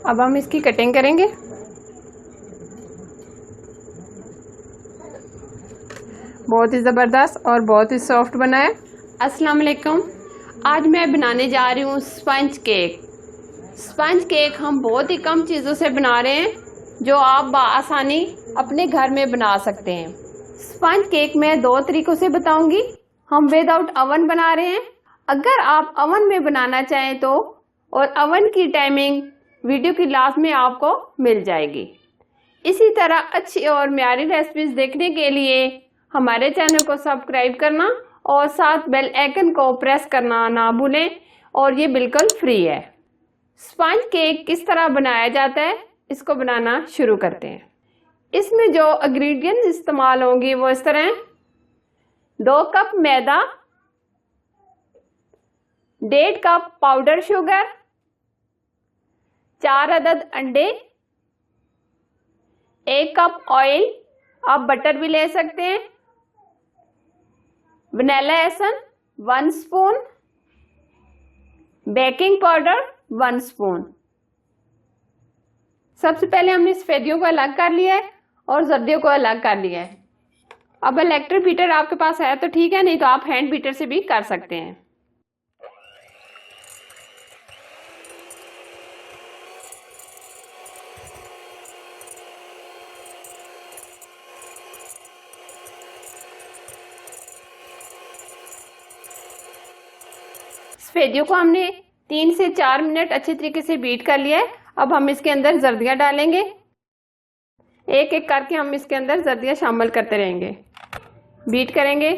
अब हम इसकी कटिंग करेंगे। बहुत ही ज़बरदस्त और बहुत ही सॉफ्ट बना है। अस्सलाम वालेकुम। आज मैं बनाने जा रही हूँ स्पंज केक। स्पंज केक हम बहुत ही कम चीज़ों से बना रहे हैं जो आप बआसानी अपने घर में बना सकते हैं। स्पंज केक मैं 2 तरीकों से बताऊंगी। हम विदाउट अवन बना रहे हैं। अगर आप अवन में बनाना चाहें तो, और अवन की टाइमिंग वीडियो की लास्ट में आपको मिल जाएगी। इसी तरह अच्छी और म्यारी रेसिपीज देखने के लिए हमारे चैनल को सब्सक्राइब करना और साथ बेल आइकन को प्रेस करना ना भूलें, और ये बिल्कुल फ्री है। स्पंज केक किस तरह बनाया जाता है, इसको बनाना शुरू करते हैं। इसमें जो इंग्रेडिएंट्स इस्तेमाल होंगे वो इस तरह हैं। 2 कप मैदा, 1.5 कप पाउडर शुगर, 4 अदद अंडे, 1 कप ऑयल, आप बटर भी ले सकते हैं, vanilla essence 1 spoon, baking powder 1 spoon. सबसे पहले हमने सफेदियों को अलग कर लिया है और जर्दियों को अलग कर लिया है। अब इलेक्ट्रिक बीटर आपके पास है तो ठीक है, नहीं तो आप हैंड बीटर से भी कर सकते हैं। सफेदियों को हमने 3 से 4 मिनट अच्छे तरीके से बीट कर लिया है। अब हम इसके अंदर जर्दियां डालेंगे। एक एक करके हम इसके अंदर जर्दियां शामिल करते रहेंगे, बीट करेंगे।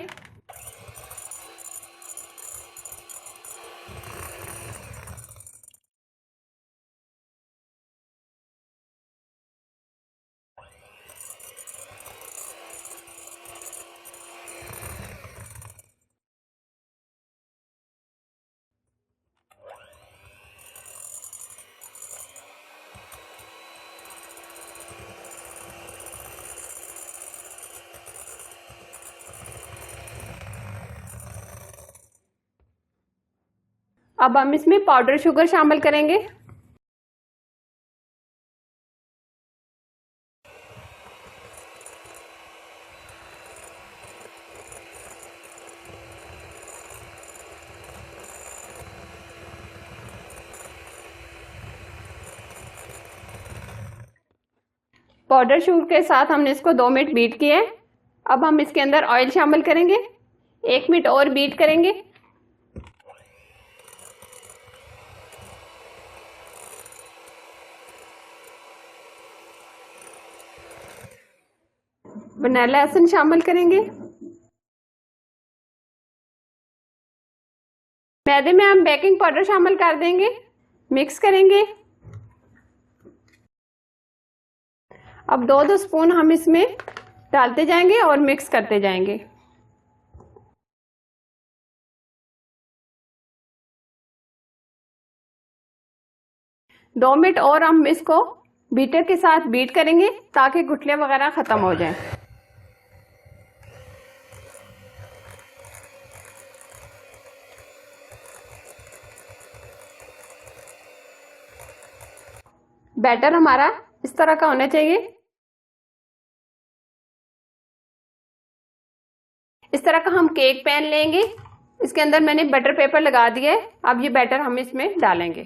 अब हम इसमें पाउडर शुगर शामिल करेंगे। पाउडर शुगर के साथ हमने इसको 2 मिनट बीट किया है। अब हम इसके अंदर ऑयल शामिल करेंगे, 1 मिनट और बीट करेंगे। वनीला एसेंस शामिल करेंगे। मैदे में हम बेकिंग पाउडर शामिल कर देंगे, मिक्स करेंगे। अब 2-2 स्पून हम इसमें डालते जाएंगे और मिक्स करते जाएंगे। दो मिनट और हम इसको बीटर के साथ बीट करेंगे ताकि गुठलियां वगैरह खत्म हो जाएं। बैटर हमारा इस तरह का होना चाहिए। इस तरह का हम केक पैन लेंगे, इसके अंदर मैंने बटर पेपर लगा दिया है। अब ये बैटर हम इसमें डालेंगे।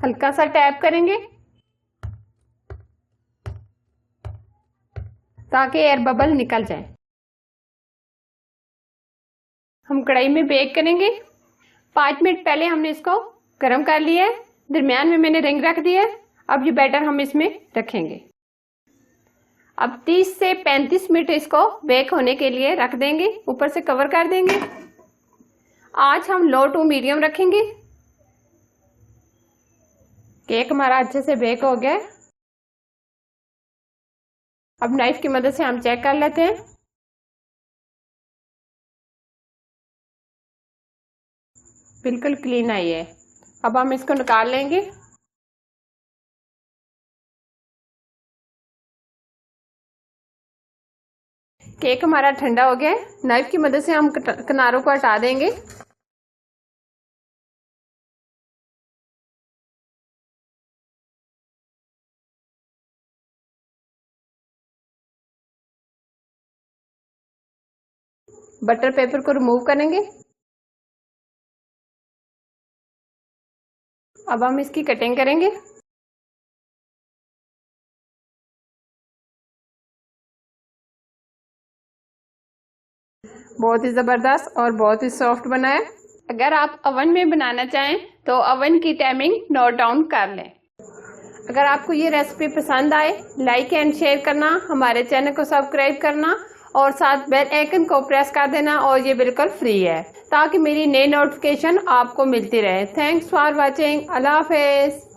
हल्का सा टैप करेंगे ताकि एयर बबल निकल जाए। हम कढ़ाई में बेक करेंगे। 5 मिनट पहले हमने इसको गर्म कर लिया है, दरमियान में मैंने रिंग रख दिया है। अब ये बैटर हम इसमें रखेंगे। अब 30 से 35 मिनट इसको बेक होने के लिए रख देंगे, ऊपर से कवर कर देंगे। आज हम लो टू मीडियम रखेंगे। केक हमारा अच्छे से बेक हो गया है। अब नाइफ की मदद से हम चेक कर लेते हैं। बिल्कुल क्लीन आई है। अब हम इसको निकाल लेंगे। केक हमारा ठंडा हो गया है। नाइफ की मदद से हम किनारों को हटा देंगे। बटर पेपर को रिमूव करेंगे। अब हम इसकी कटिंग करेंगे। बहुत ही ज़बरदस्त और बहुत ही सॉफ्ट बना है। अगर आप ओवन में बनाना चाहें तो ओवन की टाइमिंग नोट डाउन कर लें। अगर आपको ये रेसिपी पसंद आए, लाइक एंड शेयर करना, हमारे चैनल को सब्सक्राइब करना और साथ बेल आइकन को प्रेस कर देना। और ये बिल्कुल फ्री है ताकि मेरी नई नोटिफिकेशन आपको मिलती रहे। Thanks for watching. अल्लाह हाफिज़।